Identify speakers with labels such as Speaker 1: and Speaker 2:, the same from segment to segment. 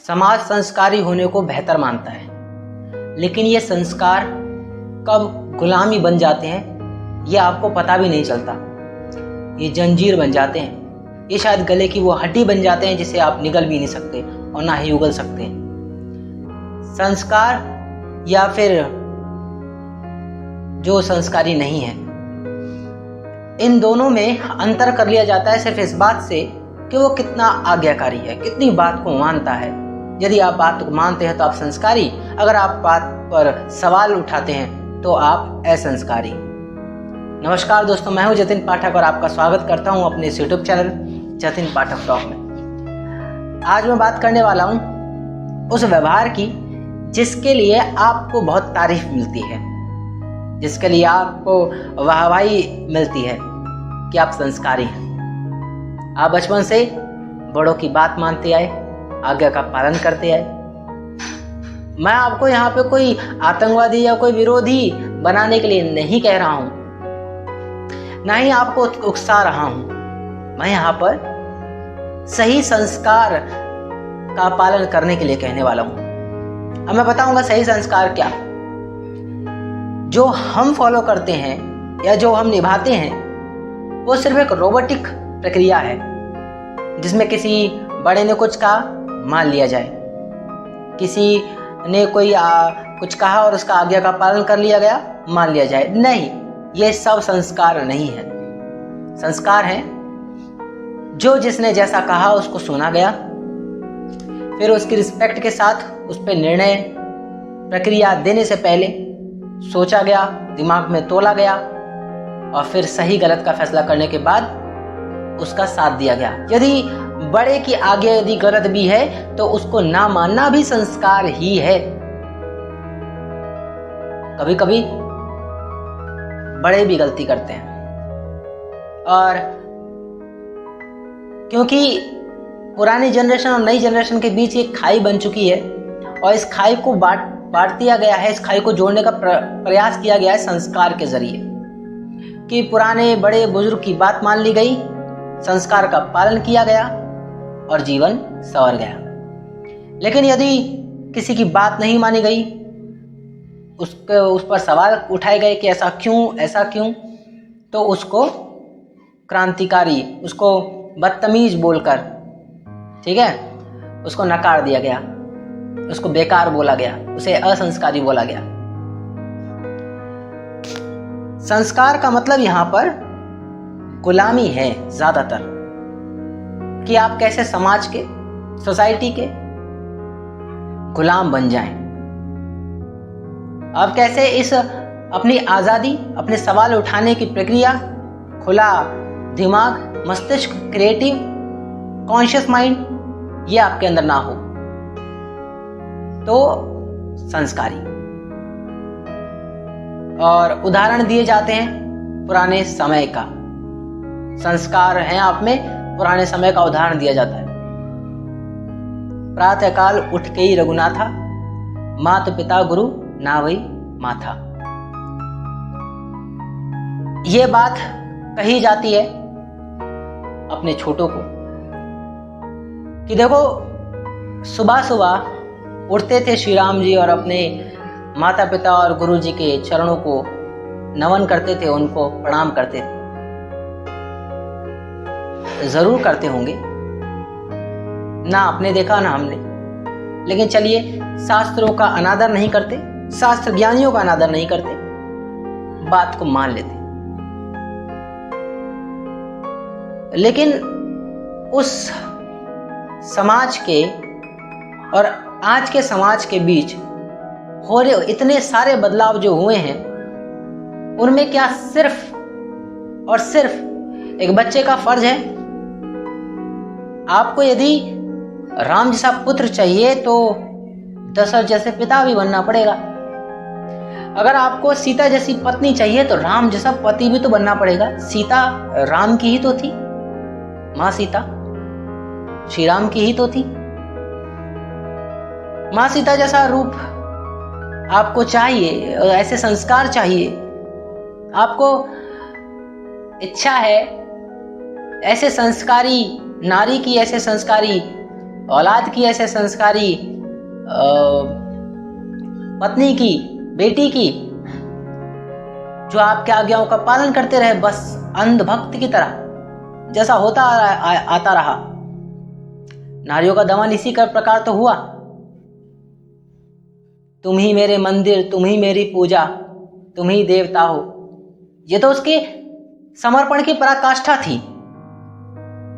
Speaker 1: समाज संस्कारी होने को बेहतर मानता है, लेकिन ये संस्कार कब गुलामी बन जाते हैं ये आपको पता भी नहीं चलता। ये जंजीर बन जाते हैं, ये शायद गले की वो हड्डी बन जाते हैं जिसे आप निगल भी नहीं सकते और ना ही उगल सकते हैं। संस्कार या फिर जो संस्कारी नहीं है, इन दोनों में अंतर कर लिया जाता है सिर्फ इस बात से कि वो कितना आज्ञाकारी है, कितनी बात को मानता है। यदि आप बात को मानते हैं तो आप संस्कारी, अगर आप बात पर सवाल उठाते हैं तो आप असंस्कारी। नमस्कार दोस्तों, मैं हूं जतिन पाठक और आपका स्वागत करता हूं अपने इस यूट्यूब चैनल जतिन पाठक टॉक में। आज मैं बात करने वाला हूं उस व्यवहार की जिसके लिए आपको बहुत तारीफ मिलती है, जिसके लिए आपको वाहवाही मिलती है कि आप संस्कारी हैं। आप बचपन से बड़ों की बात मानते आए, आज्ञा का पालन करते आए। मैं आपको यहाँ पे कोई आतंकवादी या कोई विरोधी बनाने के लिए नहीं कह रहा हूं, ना ही आपको उकसा रहा हूं। मैं यहाँ पर सही संस्कार का पालन करने के लिए कहने वाला हूं। अब मैं बताऊंगा सही संस्कार क्या। जो हम फॉलो करते हैं या जो हम निभाते हैं वो सिर्फ एक रोबोटिक प्रक्रिया है जिसमें किसी बड़े ने कुछ कहा, मान लिया जाए, किसी ने कोई कुछ कहा और उसका आज्ञा का पालन कर लिया गया, मान लिया जाए। नहीं, ये सब संस्कार नहीं है। संस्कार है जो जिसने जैसा कहा उसको सुना गया, फिर उसकी रिस्पेक्ट के साथ उस पर निर्णय प्रक्रिया देने से पहले सोचा गया, दिमाग में तोला गया और फिर सही गलत का फैसला करने के बाद उसका साथ दिया गया। यदि बड़े की आज्ञा यदि गलत भी है तो उसको ना मानना भी संस्कार ही है। कभी कभी बड़े भी गलती करते हैं और क्योंकि पुरानी जनरेशन और नई जनरेशन के बीच एक खाई बन चुकी है और इस खाई को बांट दिया गया है, इस खाई को जोड़ने का प्रयास किया गया है संस्कार के जरिए कि पुराने बड़े बुजुर्ग की बात मान ली गई, संस्कार का पालन किया गया और जीवन संवर गया। लेकिन यदि किसी की बात नहीं मानी गई, उस पर सवाल उठाए गए कि ऐसा क्यों, तो उसको क्रांतिकारी, उसको बदतमीज बोलकर, ठीक है, उसको नकार दिया गया, उसको बेकार बोला गया, उसे असंस्कारी बोला गया। संस्कार का मतलब यहां पर गुलामी है ज्यादातर, कि आप कैसे समाज के, सोसाइटी के गुलाम बन जाएं। आप कैसे इस अपनी आजादी, अपने सवाल उठाने की प्रक्रिया, खुला दिमाग, मस्तिष्क, क्रिएटिव, कॉन्शियस माइंड, ये आपके अंदर ना हो तो संस्कारी। और उदाहरण दिए जाते हैं पुराने समय का। संस्कार है आप में, पुराने समय का उदाहरण दिया जाता है। प्रातःकाल उठ के ही रघुनाथा, मात पिता गुरु नावई माथा। ये बात कही जाती है अपने छोटों को कि देखो, सुबह सुबह उठते थे श्री राम जी और अपने माता पिता और गुरु जी के चरणों को नमन करते थे, उनको प्रणाम करते थे। जरूर करते होंगे, ना आपने देखा ना हमने, लेकिन चलिए, शास्त्रों का अनादर नहीं करते, शास्त्र ज्ञानियों का अनादर नहीं करते, बात को मान लेते। लेकिन उस समाज के और आज के समाज के बीच हो रहे इतने सारे बदलाव जो हुए हैं, उनमें क्या सिर्फ और सिर्फ एक बच्चे का फर्ज है? आपको यदि राम जैसा पुत्र चाहिए तो दशरथ जैसे पिता भी बनना पड़ेगा। अगर आपको सीता जैसी पत्नी चाहिए तो राम जैसा पति भी तो बनना पड़ेगा। सीता राम की ही तो थी, मां सीता श्री राम की ही तो थी। मां सीता जैसा रूप आपको चाहिए, ऐसे संस्कार चाहिए, आपको इच्छा है ऐसे संस्कारी नारी की, ऐसे संस्कारी औलाद की, ऐसे संस्कारी पत्नी की, बेटी की, जो आपके आज्ञाओं का पालन करते रहे, बस अंधभक्त की तरह, जैसा होता आता रहा। नारियों का दमन इसी का प्रकार तो हुआ। तुम ही मेरे मंदिर, तुम ही मेरी पूजा, तुम ही देवता हो। ये तो उसके समर्पण की पराकाष्ठा थी,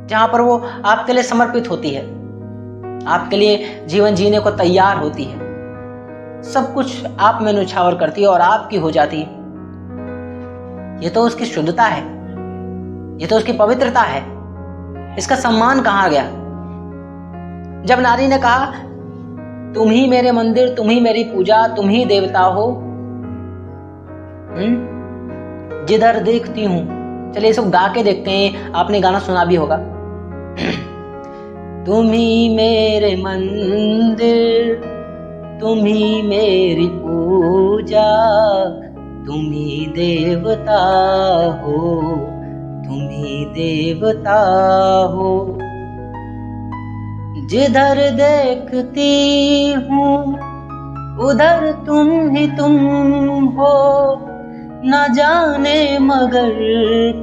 Speaker 1: जहां पर वो आपके लिए समर्पित होती है, आपके लिए जीवन जीने को तैयार होती है, सब कुछ आप में न्यौछावर करती है और आपकी हो जाती है। ये तो उसकी शुद्धता है, ये तो उसकी पवित्रता है। इसका सम्मान कहाँ गया? जब नारी ने कहा तुम ही मेरे मंदिर, तुम ही मेरी पूजा, तुम ही देवता हो, जिधर देखती हूं। चलिए इसको गा के देखते हैं, आपने गाना सुना भी होगा। तुम ही मेरे मंदिर, तुम ही मेरी पूजा, तुम ही देवता हो, तुम ही देवता हो। जिधर देखती हूँ उधर तुम ही तुम हो, न जाने मगर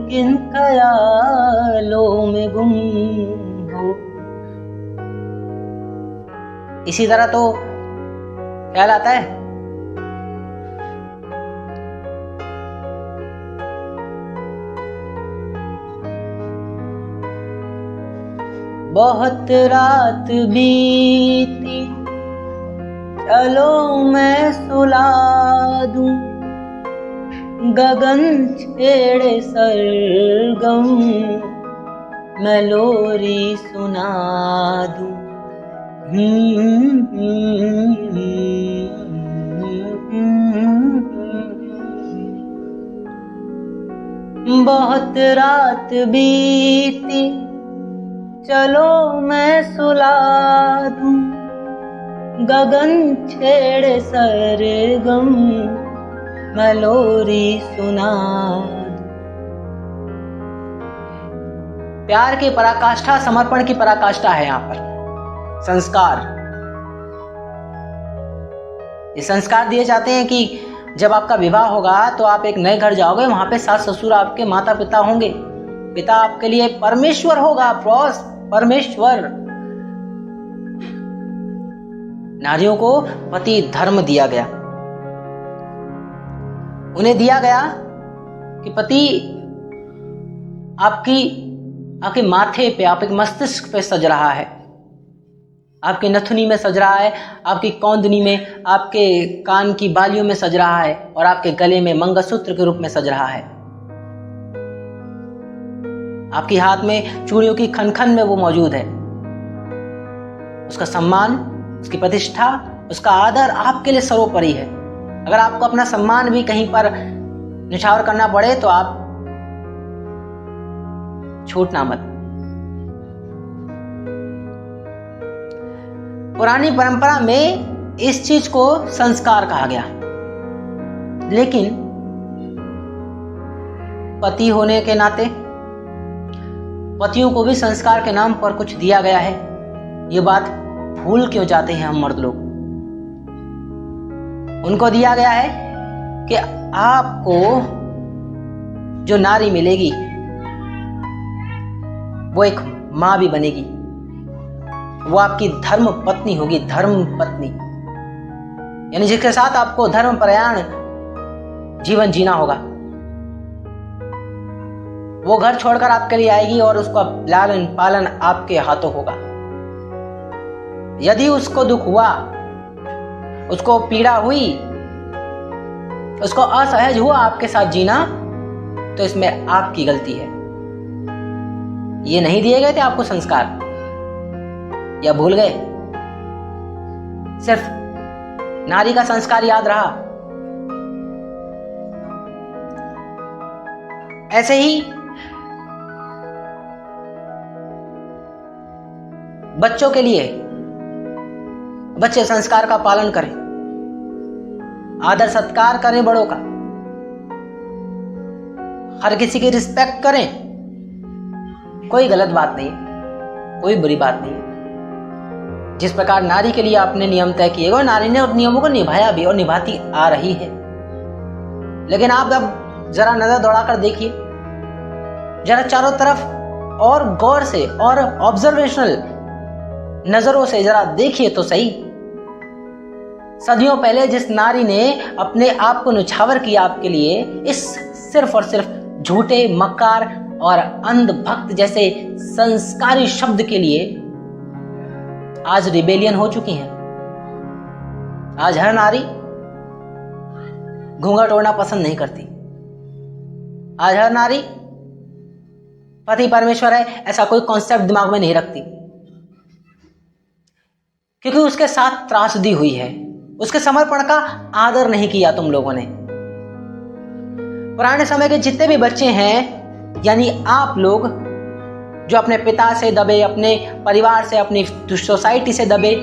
Speaker 1: किन ख्यालों में गुम हो। इसी तरह तो ख्याल आता है। बहुत रात बीती, चलो मैं सुला दूं, गगन छेड़े सरगम, मैं लोरी सुना दूं। बहुत रात बीती, चलो मैं सुला दूं, गगन छेड़े सरगम, मैं लोरी सुना दूं। प्यार की पराकाष्ठा, समर्पण की पराकाष्ठा है यहाँ पर संस्कार। ये संस्कार दिए जाते हैं कि जब आपका विवाह होगा तो आप एक नए घर जाओगे, वहां पे सास ससुर आपके माता पिता होंगे, पिता आपके लिए परमेश्वर होगा, परमेश्वर। नारियों को पति धर्म दिया गया, उन्हें दिया गया कि पति आपके माथे पे, आपके मस्तिष्क पे सज रहा है, आपकी नथुनी में सज रहा है, आपकी कौंदनी में, आपके कान की बालियों में सज रहा है, और आपके गले में मंगलसूत्र के रूप में सज रहा है। आपके हाथ में चूड़ियों की खनखन में वो मौजूद है। उसका सम्मान, उसकी प्रतिष्ठा, उसका आदर आपके लिए सर्वोपरि है। अगर आपको अपना सम्मान भी कहीं पर न्यौछावर करना पड़े तो आप छूटना मत। पुरानी परंपरा में इस चीज को संस्कार कहा गया, लेकिन पति होने के नाते पतियों को भी संस्कार के नाम पर कुछ दिया गया है। ये बात भूल क्यों जाते हैं हम मर्द लोग? उनको दिया गया है कि आपको जो नारी मिलेगी वो एक मां भी बनेगी, वो आपकी धर्म पत्नी होगी, धर्म पत्नी, यानी जिसके साथ आपको धर्म परायण जीवन जीना होगा। वो घर छोड़कर आपके लिए आएगी और उसका लालन पालन आपके हाथों होगा। यदि उसको दुख हुआ, उसको पीड़ा हुई, उसको असहज हुआ आपके साथ जीना, तो इसमें आपकी गलती है। ये नहीं दिए गए थे आपको संस्कार, या भूल गए? सिर्फ नारी का संस्कार याद रहा। ऐसे ही बच्चों के लिए, बच्चे संस्कार का पालन करें, आदर सत्कार करें बड़ों का, हर किसी की रिस्पेक्ट करें। कोई गलत बात नहीं, कोई बुरी बात नहीं। जिस प्रकार नारी के लिए आपने नियम तय किए और नारी ने उन नियमों को निभाया भी और निभाती आ रही है। लेकिन आप अब जरा नजर दौड़ाकर देखिए, जरा चारों तरफ और गौर से और ऑब्जर्वेशनल नजरों से जरा देखिए तो सही। सदियों पहले जिस नारी ने अपने आप को न्यौछावर किया आपके लिए, इस सिर्फ और सिर्फ झूठे, मक्कार और अंधभक्त जैसे संस्कारी शब्द के लिए आज रिबेलियन हो चुकी हैं। आज हर नारी घूंघट ओढ़ना पसंद नहीं करती। आज हर नारी पति परमेश्वर है ऐसा कोई कॉन्सेप्ट दिमाग में नहीं रखती, क्योंकि उसके साथ त्रासदी हुई है। उसके समर्पण का आदर नहीं किया तुम लोगों ने। पुराने समय के जितने भी बच्चे हैं, यानी आप लोग जो अपने पिता से दबे, अपने परिवार से, अपनी सोसाइटी से दबे,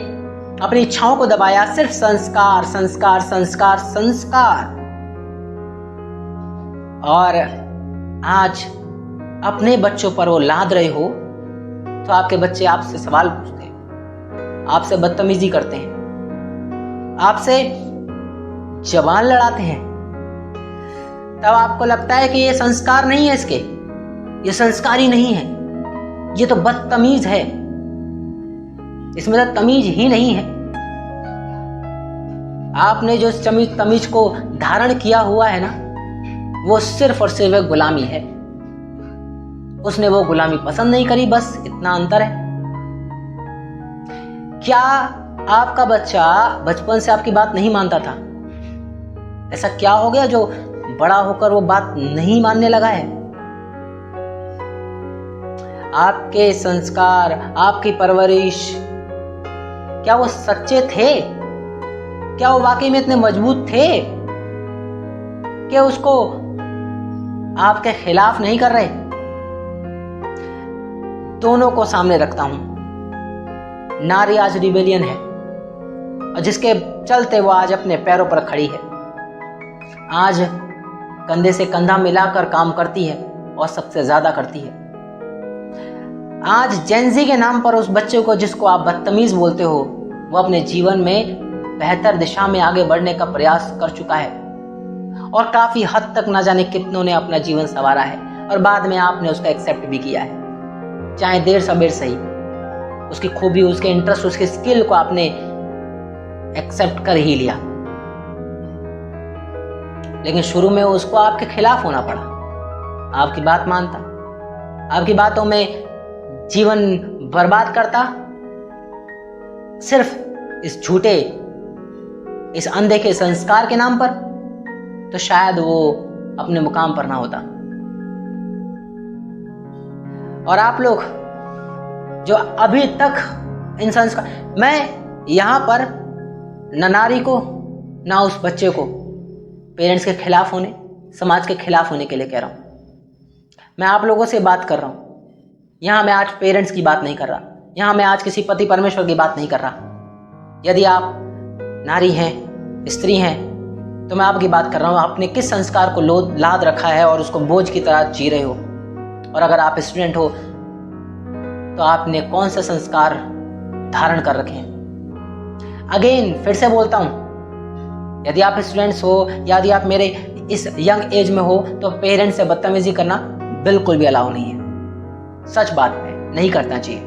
Speaker 1: अपनी इच्छाओं को दबाया, सिर्फ संस्कार संस्कार संस्कार संस्कार, और आज अपने बच्चों पर वो लाद रहे हो, तो आपके बच्चे आपसे सवाल पूछते हैं, आपसे बदतमीजी करते हैं, आपसे जबान लड़ाते हैं। तब आपको लगता है कि ये संस्कार नहीं है, इसके ये संस्कारी नहीं है, ये तो बदतमीज है, इसमें तो तमीज ही नहीं है। आपने जो तमीज को धारण किया हुआ है ना, वो सिर्फ और सिर्फ एक गुलामी है। उसने वो गुलामी पसंद नहीं करी, बस इतना अंतर है। क्या आपका बच्चा बचपन से आपकी बात नहीं मानता था? ऐसा क्या हो गया जो बड़ा होकर वो बात नहीं मानने लगा है? आपके संस्कार, आपकी परवरिश, क्या वो सच्चे थे? क्या वो वाकई में इतने मजबूत थे कि उसको आपके खिलाफ नहीं कर रहे? दोनों को सामने रखता हूं। नारी आज रिबेलियन है, और जिसके चलते वो आज अपने पैरों पर खड़ी है। आज कंधे से कंधा मिलाकर काम करती है, और सबसे ज्यादा करती है। आज जेनजी के नाम पर उस बच्चे को जिसको आप बदतमीज बोलते हो, वो अपने जीवन में बेहतर दिशा में आगे बढ़ने का प्रयास कर चुका है, और काफी हद तक ना जाने कितनों ने अपना जीवन संवारा है, और बाद में आपने उसका एक्सेप्ट भी किया है, चाहे देर सबेर सही। उसकी खूबी, उसके इंटरेस्ट, उसके स्किल को आपने एक्सेप्ट कर ही लिया। लेकिन शुरू में उसको आपके खिलाफ होना पड़ा। आपकी बात मानता, आपकी बातों में जीवन बर्बाद करता, सिर्फ इस झूठे, इस अंधे के संस्कार के नाम पर, तो शायद वो अपने मुकाम पर ना होता। और आप लोग जो अभी तक इन संस्कार, मैं यहां पर न नारी को ना उस बच्चे को पेरेंट्स के खिलाफ होने, समाज के खिलाफ होने के लिए कह रहा हूं। मैं आप लोगों से बात कर रहा हूं। यहां मैं आज पेरेंट्स की बात नहीं कर रहा, यहां मैं आज किसी पति परमेश्वर की बात नहीं कर रहा। यदि आप नारी हैं, स्त्री हैं, तो मैं आपकी बात कर रहा हूं। आपने किस संस्कार को लाद रखा है और उसको बोझ की तरह जी रहे हो। और अगर आप स्टूडेंट हो तो आपने कौन सा संस्कार धारण कर रखे हैं। अगेन फिर से बोलता हूं, यदि आप स्टूडेंट्स हो, यदि आप मेरे इस यंग एज में हो, तो पेरेंट्स से बदतमीजी करना बिल्कुल भी अलाउ नहीं है। सच बात है, नहीं करना चाहिए,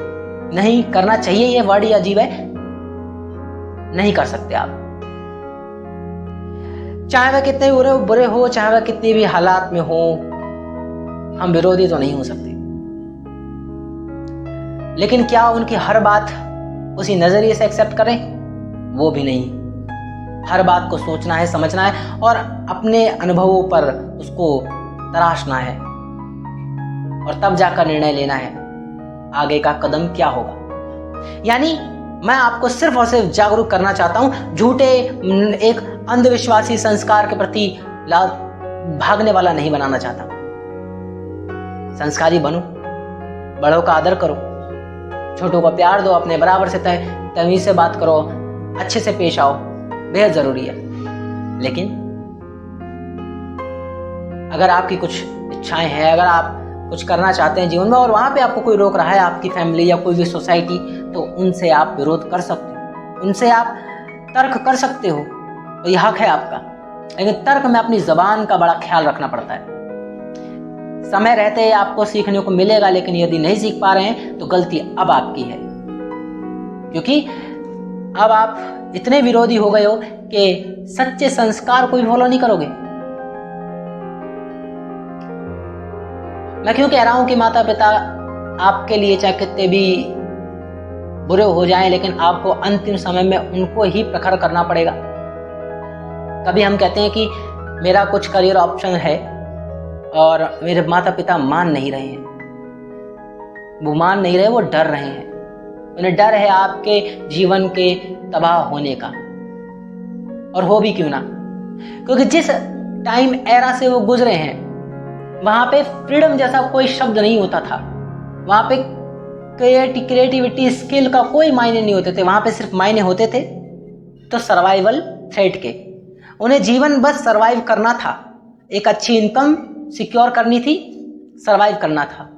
Speaker 1: नहीं करना चाहिए। ये वर्ड ही अजीब है, नहीं कर सकते आप। चाहे वह कितने बुरे हो, चाहे वह कितने भी हालात में हो, हम विरोधी तो नहीं हो सकते। लेकिन क्या उनकी हर बात उसी नजरिए से एक्सेप्ट करें? वो भी नहीं। हर बात को सोचना है, समझना है, और अपने अनुभवों पर उसको तराशना है, और तब जाकर निर्णय लेना है आगे का कदम क्या होगा। यानी मैं आपको सिर्फ और सिर्फ जागरूक करना चाहता हूं, झूठे एक अंधविश्वासी संस्कार के प्रति भागने वाला नहीं बनाना चाहता। संस्कारी बनो, बड़ों का आदर करो, छोटों को प्यार दो, अपने बराबर से तमीज से बात करो, अच्छे से पेश आओ, बेहद जरूरी है। लेकिन अगर आपकी कुछ इच्छाएं हैं, अगर आप कुछ करना चाहते हैं जीवन में, और वहां पे आपको कोई रोक रहा है, आपकी फैमिली या कोई भी सोसाइटी, तो उनसे आप विरोध कर सकते हो, उनसे आप तर्क कर सकते हो, तो यह हक है आपका। लेकिन तर्क में अपनी जबान का बड़ा ख्याल रखना पड़ता है। समय रहते आपको सीखने को मिलेगा, लेकिन यदि नहीं सीख पा रहे हैं तो गलती अब आपकी है, क्योंकि अब आप इतने विरोधी हो गए हो कि सच्चे संस्कार को भी फॉलो नहीं करोगे। मैं क्यों कह रहा हूं कि माता पिता आपके लिए चाहे कितने भी बुरे हो जाएं, लेकिन आपको अंतिम समय में उनको ही प्रखर करना पड़ेगा। कभी हम कहते हैं कि मेरा कुछ करियर ऑप्शन है और मेरे माता पिता मान नहीं रहे हैं, वो मान नहीं रहे, वो डर रहे हैं। उन्हें डर है आपके जीवन के तबाह होने का, और हो भी क्यों ना, क्योंकि जिस टाइम एरा से वो गुजरे हैं वहां पे फ्रीडम जैसा कोई शब्द नहीं होता था। वहां पे क्रिएटिविटी स्किल का कोई मायने नहीं होते थे। वहां पे सिर्फ मायने होते थे तो सर्वाइवल थ्रेट के। उन्हें जीवन बस सर्वाइव करना था, एक अच्छी इनकम सिक्योर करनी थी, सर्वाइव करना था।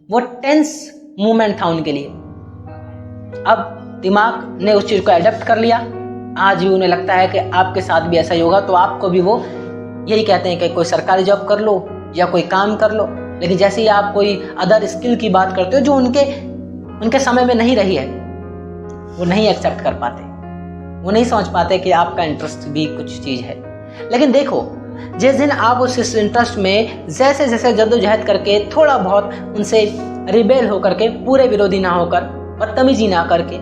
Speaker 1: वो टेंस मूवमेंट था उनके लिए। अब दिमाग ने उस चीज को एडेप्ट कर लिया। आज भी उन्हें लगता है कि आपके साथ भी ऐसा ही होगा, तो आपको भी वो यही कहते हैं कि कोई सरकारी जॉब कर लो या कोई काम कर लो। लेकिन जैसे ही आप कोई अदर स्किल की बात करते हो जो उनके समय में नहीं रही है, वो नहीं एक्सेप्ट कर पाते, वो नहीं समझ पाते कि आपका इंटरेस्ट भी कुछ चीज है। लेकिन देखो, जिस दिन आप उस इंटरेस्ट में जैसे जैसे जद्दोजहद करके थोड़ा बहुत उनसे रिबेल होकर के, पूरे विरोधी ना होकर, बदतमीजी ना करके,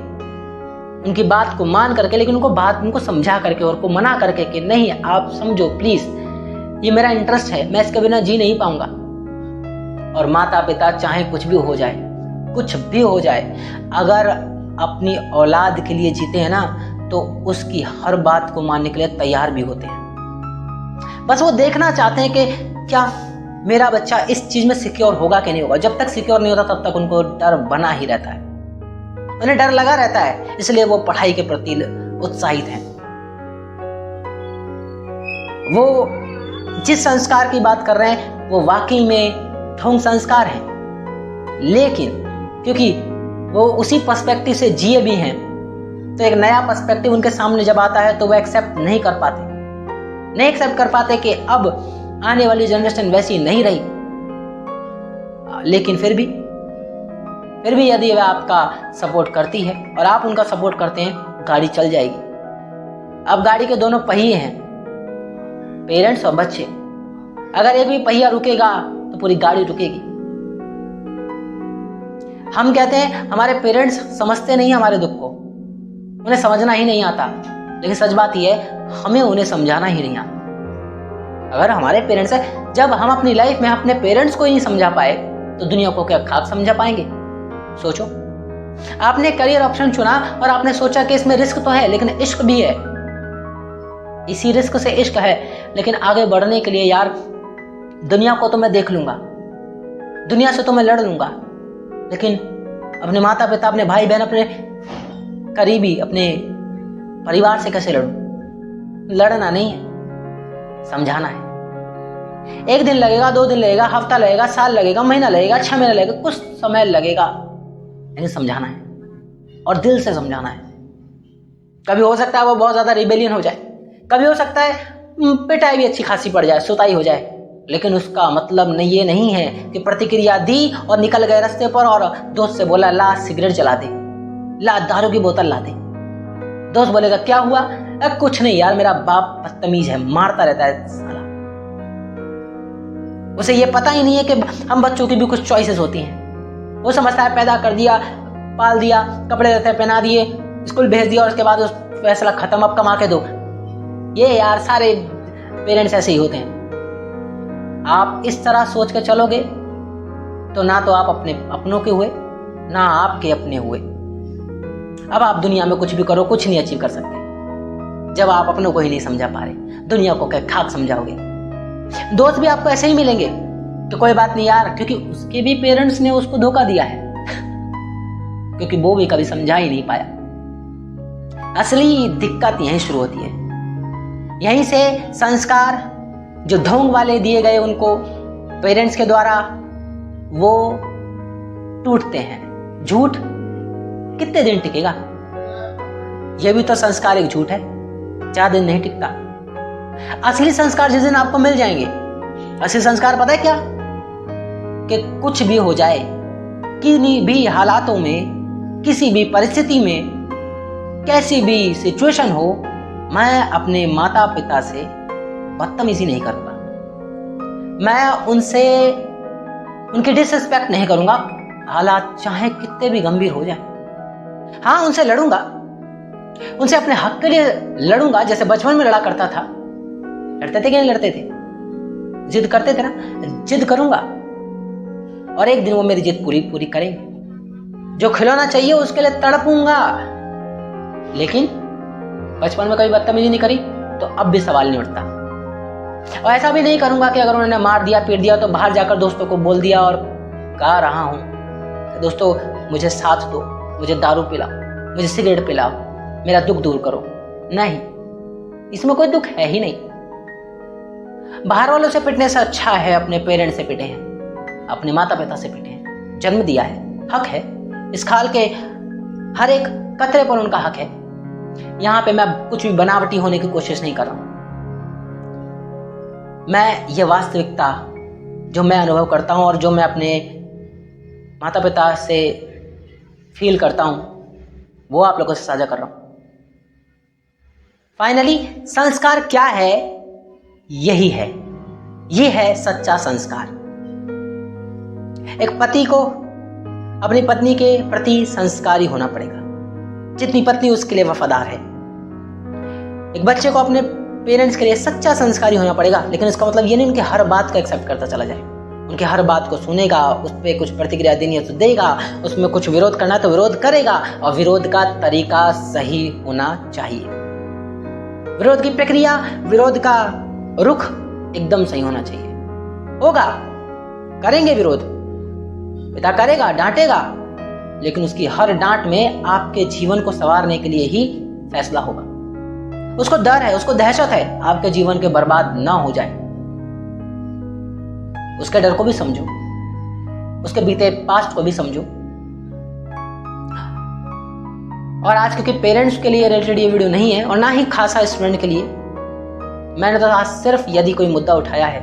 Speaker 1: उनकी बात को मान करके, लेकिन उनको समझा करके और को मना करके कि नहीं आप समझो प्लीज, ये मेरा इंटरेस्ट है, मैं इसके बिना जी नहीं पाऊंगा। और माता पिता चाहे कुछ भी हो जाए, कुछ भी हो जाए, अगर अपनी औलाद के लिए जीते हैं ना तो उसकी हर बात को मानने के लिए तैयार भी होते हैं। बस वो देखना चाहते हैं कि क्या मेरा बच्चा इस चीज में सिक्योर होगा कि नहीं होगा। जब तक सिक्योर नहीं होता तब तक उनको डर बना ही रहता है, उन्हें डर लगा रहता है, इसलिए वो पढ़ाई के प्रति उत्साहित हैं। वो जिस संस्कार की बात कर रहे हैं वो वाकई में ढोंग संस्कार है, लेकिन क्योंकि वो उसी पर्सपेक्टिव से जिए भी हैं, तो एक नया पर्सपेक्टिव उनके सामने जब आता है तो वो एक्सेप्ट नहीं कर पाते कि अब आने वाली जनरेशन वैसी नहीं रही। लेकिन फिर भी यदि वह आपका सपोर्ट करती है और आप उनका सपोर्ट करते हैं, गाड़ी चल जाएगी। अब गाड़ी के दोनों पहिए हैं, पेरेंट्स और बच्चे। अगर एक भी पहिया रुकेगा तो पूरी गाड़ी रुकेगी। हम कहते हैं हमारे पेरेंट्स समझते नहीं हमारे दुख को, उन्हें समझना ही नहीं आता। लेकिन सच बात यह है, हमें उन्हें समझाना ही नहीं आता। अगर हमारे पेरेंट्स है, जब हम अपनी लाइफ में अपने पेरेंट्स को ही नहीं समझा पाए तो दुनिया को क्या खाक समझा पाएंगे। सोचो, आपने करियर ऑप्शन चुना और आपने सोचा कि इसमें रिस्क तो है लेकिन इश्क भी है, इसी रिस्क से इश्क है। लेकिन आगे बढ़ने के लिए यार, दुनिया को तो मैं देख लूंगा, दुनिया से तो मैं लड़ लूंगा, लेकिन अपने माता पिता, अपने भाई बहन, अपने करीबी, अपने परिवार से कैसे लड़ूं। लड़ना नहीं है, समझाना है। एक दिन लगेगा, 2 दिन लगेगा, हफ्ता लगेगा, साल लगेगा, महीना लगेगा, 6 महीना लगेगा, कुछ समय लगेगा, लेकिन समझाना है और दिल से समझाना है। कभी हो सकता है वो बहुत ज्यादा रिबेलियन हो जाए, कभी हो सकता है पिटाई भी अच्छी खासी पड़ जाए, सुताई हो जाए, लेकिन उसका मतलब ये नहीं है कि प्रतिक्रिया दी और निकल गए रास्ते पर और दोस्त से बोला ला सिगरेट जला दे, ला दारू की बोतल ला दे। दोस्त बोलेगा क्या हुआ? कुछ नहीं यार, मेरा बाप बदतमीज है, मारता रहता है साला। उसे ये पता ही नहीं है कि हम बच्चों की भी कुछ चॉइसेस होती हैं। वो समझता है पैदा कर दिया, पाल दिया, कपड़े रहते पहना दिए, स्कूल भेज दिया और उसके बाद फैसला खत्म, अब कमा के दो। ये यार सारे पेरेंट्स ऐसे ही होते हैं। आप इस तरह सोच के चलोगे तो ना तो आप अपने अपनों के हुए, ना आपके अपने हुए। अब आप दुनिया में कुछ भी करो, कुछ नहीं अचीव कर सकते जब आप अपनों को ही नहीं समझा पा रहे, दुनिया को क्या खाक समझाओगे। दोस्त भी आपको ऐसे ही मिलेंगे कि कोई बात नहीं यार, क्योंकि उसके भी पेरेंट्स ने उसको धोखा दिया है क्योंकि वो भी कभी समझा ही नहीं पाया। असली दिक्कत यहीं शुरू होती है, यहीं से संस्कार जो ढोंग वाले दिए गए उनको पेरेंट्स के द्वारा, वो टूटते हैं। झूठ कितने दिन टिकेगा? यह भी तो संस्कार एक झूठ है, ज्यादा दिन नहीं टिकता। असली संस्कार जिस दिन आपको मिल जाएंगे, असली संस्कार पता है क्या? कि कुछ भी हो जाए, किन्हीं भी हालातों में, किसी भी परिस्थिति में, कैसी भी सिचुएशन हो, मैं अपने माता पिता से बदतमीजी नहीं करूंगा। मैं उनसे उनकी डिसरिस्पेक्ट नहीं करूंगा, हालात चाहे कितने भी गंभीर हो जाए। हाँ, उनसे लड़ूंगा, उनसे अपने हक के लिए लड़ूंगा, जैसे बचपन में लड़ा करता था। लड़ते थे कि नहीं लड़ते थे? जिद करते थे ना, जिद करूंगा और एक दिन वो मेरी जिद पूरी करेंगे। जो खिलौना चाहिए उसके लिए तड़पूंगा। लेकिन बचपन में कभी बदतमीजी नहीं करी तो अब भी सवाल नहीं उठता। और ऐसा भी नहीं करूंगा कि अगर उन्होंने मार दिया पीट दिया तो बाहर जाकर दोस्तों को बोल दिया और कह रहा हूं कि दोस्तों मुझे साथ दो, मुझे दारू पिलाओ, मुझे सिगरेट पिलाओ, मेरा दुख दूर करो। नहीं, इसमें कोई दुख है ही नहीं। बाहर वालों से पिटने से अच्छा है अपने पेरेंट्स से पिटे हैं, अपने माता पिता से पिटे हैं। जन्म दिया है, हक है, इस खाल के हर एक कतरे पर उनका हक है। यहां पे मैं कुछ भी बनावटी होने की कोशिश नहीं कर रहा हूं। मैं ये वास्तविकता जो मैं अनुभव करता हूं और जो मैं अपने माता पिता से फील करता हूं, वो आप लोगों से साझा कर रहा हूं। फाइनली संस्कार क्या है? यही है, ये है सच्चा संस्कार। एक पति को अपनी पत्नी के प्रति संस्कारी होना पड़ेगा, जितनी पत्नी उसके लिए वफादार है। एक बच्चे को अपने पेरेंट्स के लिए सच्चा संस्कारी होना पड़ेगा, लेकिन इसका मतलब ये नहीं उनकी हर बात को एक्सेप्ट करता चला जाए, उनकी हर बात को सुनेगा, उस पर कुछ प्रतिक्रिया देनी है तो देगा, उसमें कुछ विरोध करना है तो विरोध करेगा, और विरोध का तरीका सही होना चाहिए। विरोध की प्रक्रिया, विरोध का रुख एकदम सही होना चाहिए। होगा, करेंगे विरोध, पिता करेगा, डांटेगा, लेकिन उसकी हर डांट में आपके जीवन को संवारने के लिए ही फैसला होगा। उसको डर है, उसको दहशत है आपके जीवन के बर्बाद ना हो जाए। उसके डर को भी समझो, उसके बीते पास्ट को भी समझो। और आज क्योंकि पेरेंट्स के लिए रिलेटेड ये वीडियो नहीं है और ना ही खासा स्टूडेंट के लिए, मैंने तो आज सिर्फ यदि कोई मुद्दा उठाया है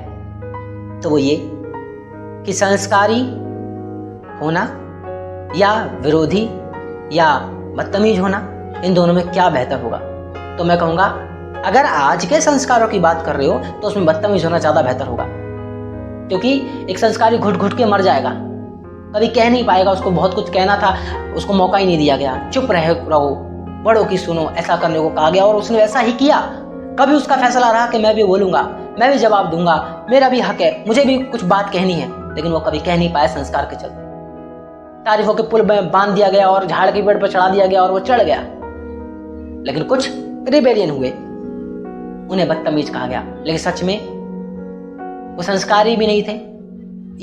Speaker 1: तो वो ये कि संस्कारी होना या विरोधी या बदतमीज होना, इन दोनों में क्या बेहतर होगा? तो मैं कहूंगा अगर आज के संस्कारों की बात कर रहे हो तो उसमें बदतमीज होना ज्यादा बेहतर होगा, क्योंकि एक संस्कारी घुट घुट के मर जाएगा, कभी कह नहीं पाएगा। उसको बहुत कुछ कहना था, उसको मौका ही नहीं दिया गया। चुप रहो, बड़ों की सुनो, ऐसा करने को कहा गया और उसने वैसा ही किया। कभी उसका फैसला रहा कि मैं भी बोलूंगा, मैं भी जवाब दूंगा, मेरा भी हक है, मुझे भी कुछ बात कहनी है, लेकिन वो कभी कह नहीं पाया संस्कार के चलते। तारीफों के पुल में बांध दिया गया और झाड़ के पेड़ पर चढ़ा दिया गया और वो चढ़ गया, लेकिन कुछ रिबेलियन हुए, उन्हें बदतमीज कहा गया। लेकिन सच में वो संस्कारी भी नहीं थे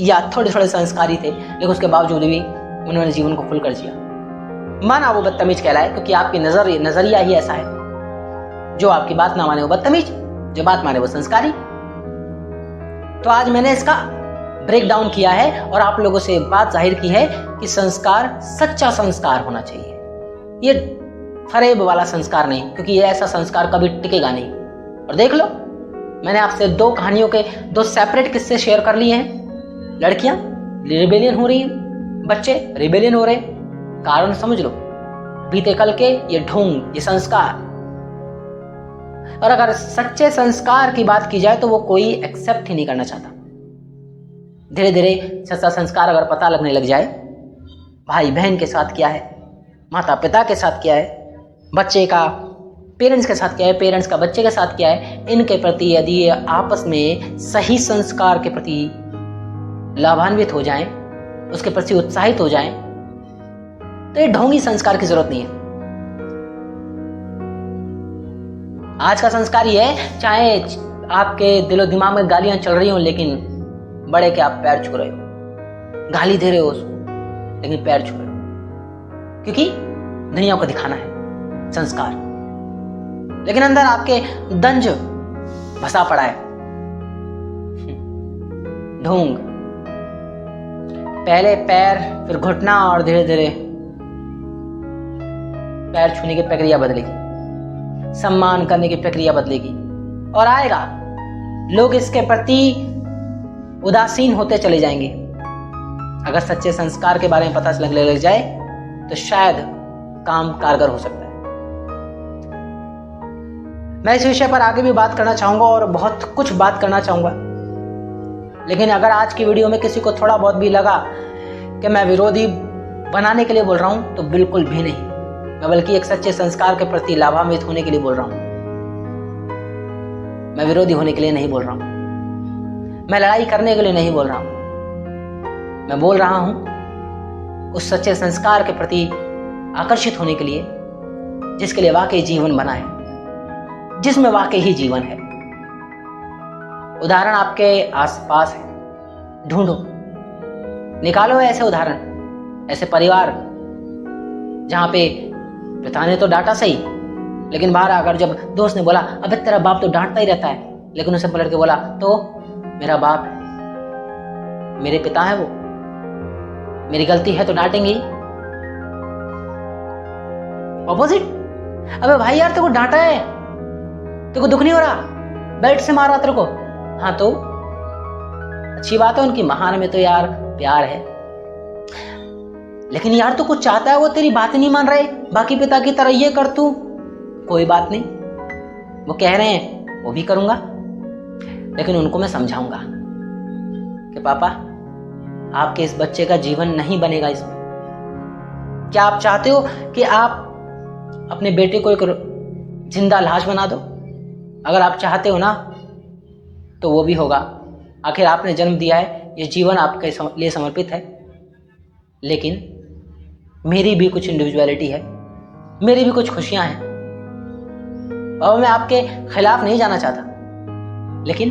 Speaker 1: या थोड़े थोड़े संस्कारी थे, लेकिन उसके बावजूद भी उन्होंने जीवन को खुलकर जिया। माना वो बदतमीज कहलाए, क्योंकि आपकी नजरिया ही ऐसा है। जो आपकी बात ना माने वो बदतमीज, जो बात माने वो संस्कारी। तो आज मैंने इसका ब्रेक डाउन किया है और आप लोगों से बात जाहिर की है कि संस्कार सच्चा संस्कार होना चाहिए, ये फरेब वाला संस्कार नहीं, क्योंकि ये ऐसा संस्कार कभी टिकेगा नहीं। और देख लो, मैंने आपसे दो कहानियों के दो सेपरेट किस्से शेयर कर लिए हैं। लड़कियां रिबेलियन हो रही हैं, बच्चे रिबेलियन हो रहे हैं। कारण समझ लो, बीते कल के ये ढोंग, ये संस्कार। और अगर सच्चे संस्कार की बात की जाए तो वो कोई एक्सेप्ट ही नहीं करना चाहता। धीरे धीरे सच्चा संस्कार अगर पता लगने लग जाए, भाई बहन के साथ क्या है, माता पिता के साथ क्या है, बच्चे का पेरेंट्स के साथ क्या है, पेरेंट्स का बच्चे के साथ क्या है, इनके प्रति यदि ये आपस में सही संस्कार के प्रति लाभान्वित हो जाएं, उसके प्रति उत्साहित हो जाएं, तो ये ढोंगी संस्कार की जरूरत नहीं है। आज का संस्कार ये है, चाहे आपके दिलो दिमाग में गालियां चल रही हो, लेकिन बड़े के आप पैर छू रहे हो, गाली दे रहे हो उसको, लेकिन पैर छू रहे हो, क्योंकि दुनिया को दिखाना है संस्कार। लेकिन अंदर आपके दंज फंसा पड़ा है, ढोंग। पहले पैर, फिर घुटना और धीरे धीरे पैर छूने की प्रक्रिया बदलेगी, सम्मान करने की प्रक्रिया बदलेगी और आएगा लोग इसके प्रति उदासीन होते चले जाएंगे। अगर सच्चे संस्कार के बारे में पता लगने लग जाए तो शायद काम कारगर हो सकता है। मैं इस विषय पर आगे भी बात करना चाहूंगा और बहुत कुछ बात करना चाहूंगा, लेकिन अगर आज की वीडियो में किसी को थोड़ा बहुत भी लगा कि मैं विरोधी बनाने के लिए बोल रहा हूं तो बिल्कुल भी नहीं, मैं बल्कि एक सच्चे संस्कार के प्रति लाभान्वित होने के लिए बोल रहा हूं। मैं विरोधी होने के लिए नहीं बोल रहा हूं, मैं लड़ाई करने के लिए नहीं बोल रहा हूं। मैं बोल रहा हूं उस सच्चे संस्कार के प्रति आकर्षित होने के लिए जिसके लिए वाकई जीवन बना है, जिसमें वाकई ही जीवन है। उदाहरण आपके आसपास है, ढूंढो, निकालो ऐसे उदाहरण, ऐसे परिवार जहां पे पिता ने तो डांटा सही, लेकिन बाहर आकर जब दोस्त ने बोला अबे तेरा बाप तो डांटता ही रहता है, लेकिन उसे पलट के बोला तो मेरा बाप है, मेरे पिता है वो, मेरी गलती है तो डांटेंगे ही। ऑपोजिट, अबे भाई यार तेरे को डांटा है, तेरे को दुख नहीं हो रहा, बेल्ट से मारा तेरे को, हाँ तो अच्छी बात है, उनकी महान में तो यार प्यार है, लेकिन यार तू कुछ चाहता है, वो तेरी बात नहीं मान रहे, बाकी पिता की तरह ये कर तू, कोई बात नहीं, वो कह रहे हैं वो भी करूंगा, लेकिन उनको मैं समझाऊंगा कि पापा आपके इस बच्चे का जीवन नहीं बनेगा इसमें। क्या आप चाहते हो कि आप अपने बेटे को एक जिंदा लाश बना दो? अगर आप चाहते हो ना तो वो भी होगा, आखिर आपने जन्म दिया है, ये जीवन आपके लिए समर्पित है, लेकिन मेरी भी कुछ इंडिविजुअलिटी है, मेरी भी कुछ खुशियां हैं। और मैं आपके खिलाफ नहीं जाना चाहता, लेकिन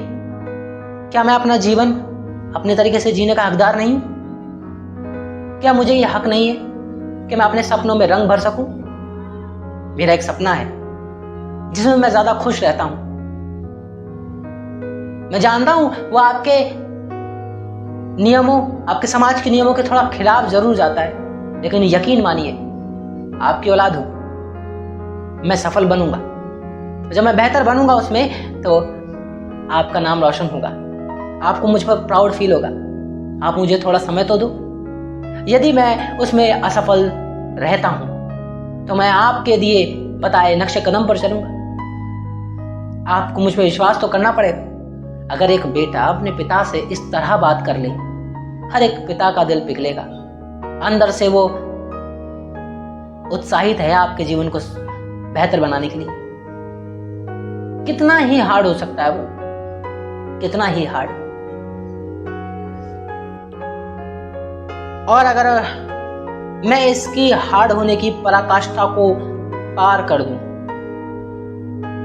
Speaker 1: क्या मैं अपना जीवन अपने तरीके से जीने का हकदार नहीं हूं? क्या मुझे यह हक नहीं है कि मैं अपने सपनों में रंग भर सकूं? मेरा एक सपना है जिसमें मैं ज्यादा खुश रहता हूं। मैं जानता हूं वो आपके नियमों, आपके समाज के नियमों के थोड़ा खिलाफ जरूर जाता है, लेकिन यकीन मानिए आपकी औलाद हूं, मैं सफल बनूंगा। जब मैं बेहतर बनूंगा उसमें तो आपका नाम रोशन होगा, आपको मुझ पर प्राउड फील होगा। आप मुझे थोड़ा समय तो दो। यदि मैं उसमें असफल रहता हूं तो मैं आपके दिए बताए नक्शे कदम पर चलूंगा। आपको मुझ पर विश्वास तो करना पड़ेगा। अगर एक बेटा अपने पिता से इस तरह बात कर ले, हर एक पिता का दिल पिघलेगा, अंदर से वो उत्साहित है आपके जीवन को बेहतर बनाने के लिए। कितना ही हार्ड हो सकता है वो, कितना ही हार्ड। और अगर मैं इसकी हार्ड होने की पराकाष्ठा को पार कर दूं,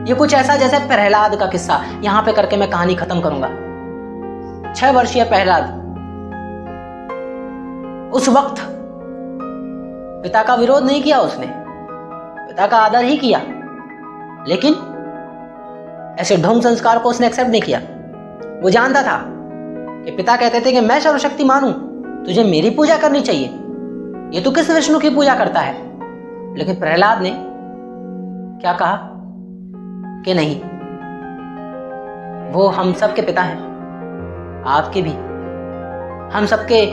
Speaker 1: ये कुछ ऐसा जैसे प्रहलाद का किस्सा, यहां पे करके मैं कहानी खत्म करूंगा। 6 वर्षीय प्रहलाद उस वक्त पिता का विरोध नहीं किया, उसने पिता का आदर ही किया, लेकिन ऐसे ढोंग संस्कार को उसने एक्सेप्ट नहीं किया। वो जानता था कि पिता कहते थे कि मैं सर्वशक्तिमान हूं, तुझे मेरी पूजा करनी चाहिए, ये तो किस विष्णु की पूजा करता है। लेकिन प्रहलाद ने क्या कहा कि नहीं, वो हम सबके पिता हैं, आपके भी, हम सबके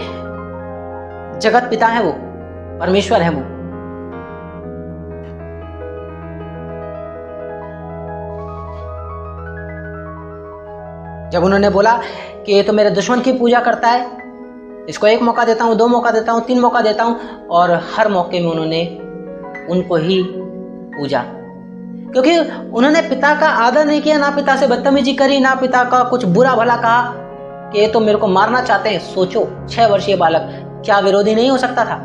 Speaker 1: जगत पिता हैं, वो परमेश्वर है। वो जब उन्होंने बोला कि ये तो मेरे दुश्मन की पूजा करता है, इसको 1 मौका देता हूं, 2 मौका देता हूं, 3 मौका देता हूं, और हर मौके में उन्होंने उनको ही पूजा, क्योंकि उन्होंने पिता का आदर नहीं किया, ना पिता से बदतमीजी करी, ना पिता का कुछ बुरा भला कहा कि ये तो मेरे को मारना चाहते हैं। सोचो 6 वर्षीय बालक क्या विरोधी नहीं हो सकता था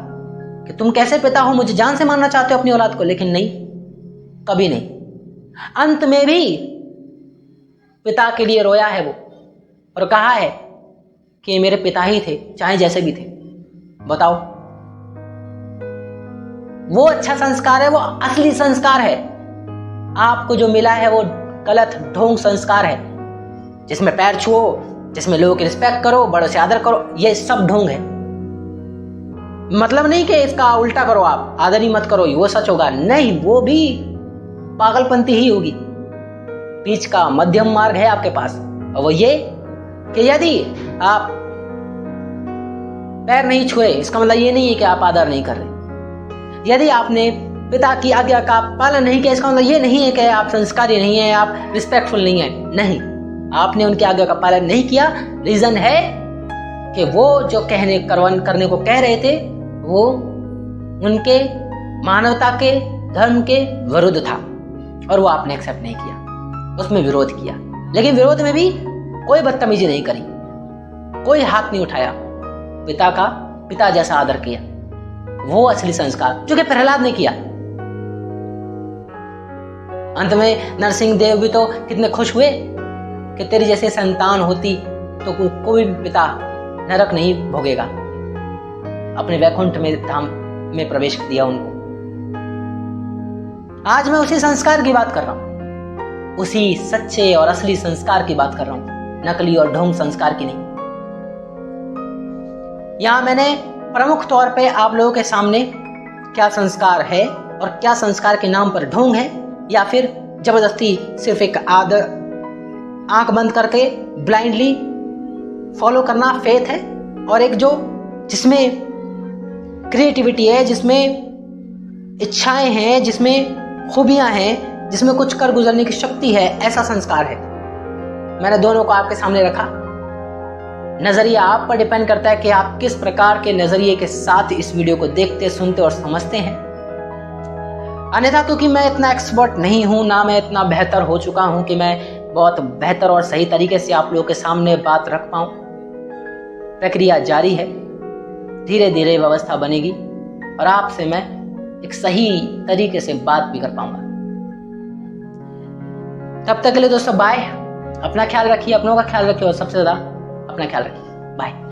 Speaker 1: कि तुम कैसे पिता हो, मुझे जान से मारना चाहते हो अपनी औलाद को? लेकिन नहीं, कभी नहीं। अंत में भी पिता के लिए रोया है वो और कहा है कि ये मेरे पिता ही थे, चाहे जैसे भी थे। बताओ, वो अच्छा संस्कार है, वो असली संस्कार है। आपको जो मिला है वो गलत ढोंग संस्कार है, जिसमें पैर छुओ, जिसमें लोगों की रिस्पेक्ट करो, बड़ों से आदर करो, ये सब ढोंग है। मतलब नहीं कि इसका उल्टा करो, आप आदर ही मत करो वो सच होगा, नहीं, वो भी पागलपंती ही होगी। बीच का मध्यम मार्ग है आपके पास, और वो ये कि यदि आप पैर नहीं छुए इसका मतलब ये नहीं है कि आप आदर नहीं कर रहे। यदि आपने पिता की आज्ञा का पालन नहीं किया इसका मतलब ये नहीं है कि आप संस्कारी नहीं है, आप रिस्पेक्टफुल नहीं है, नहीं, आपने उनकी आज्ञा का पालन नहीं किया। रीजन है कि वो जो करने को कह रहे थे वो उनके मानवता के धर्म के विरुद्ध था, और वो आपने एक्सेप्ट नहीं किया, उसमें विरोध किया। लेकिन विरोध में भी कोई बदतमीजी नहीं करी, कोई हाथ नहीं उठाया, पिता जैसा आदर किया। वो असली संस्कार जो कि प्रहलाद ने किया। अंत में नरसिंह देव भी तो कितने खुश हुए कि तेरी जैसे संतान होती तो कोई पिता नरक नहीं भोगेगा, अपने वैकुंठ में धाम में प्रवेश दिया उनको। आज मैं उसी संस्कार की बात कर रहा हूं, उसी सच्चे और असली संस्कार की बात कर रहा हूं, नकली और ढोंग संस्कार की नहीं। यहां मैंने प्रमुख तौर पे आप लोगों के सामने क्या संस्कार है और क्या संस्कार के नाम पर ढोंग है, या फिर जबरदस्ती सिर्फ एक आंख बंद करके ब्लाइंडली फॉलो करना फेथ है, और एक जो जिसमें क्रिएटिविटी है, जिसमें इच्छाएं हैं, जिसमें खूबियां हैं, जिसमें कुछ कर गुजरने की शक्ति है, ऐसा संस्कार है। मैंने दोनों को आपके सामने रखा। नजरिया आप पर डिपेंड करता है कि आप किस प्रकार के नजरिए के साथ इस वीडियो को देखते, सुनते और समझते हैं। अन्यथा क्योंकि मैं इतना एक्सपर्ट नहीं हूं, ना मैं इतना बेहतर हो चुका हूं कि मैं बहुत बेहतर और सही तरीके से आप लोगों के सामने बात रख पाऊं। प्रक्रिया जारी है, धीरे धीरे व्यवस्था बनेगी और आपसे मैं एक सही तरीके से बात भी कर पाऊंगा। तब तक के लिए दोस्तों बाय, अपना ख्याल रखिए, अपनों का ख्याल रखिए और सबसे ज्यादा अपना ख्याल रखिए। बाय।